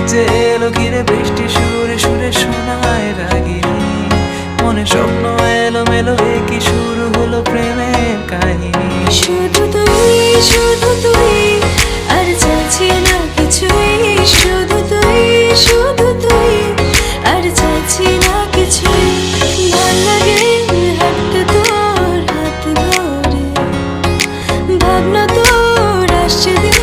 যে এলো ঘিরে বৃষ্টি সুরে সুরে শোনায় রাগিনী মনে স্বপ্ন এলো মেলো কি শুরু হলো প্রেমের কাহিনী শুধু তুই আর চাইছি না কিছুই শুধু তুই আর চাইছি না কিছুই ভাল লাগে হাঁটতে তোর হাত ধরে ভাবনা তোর আসছে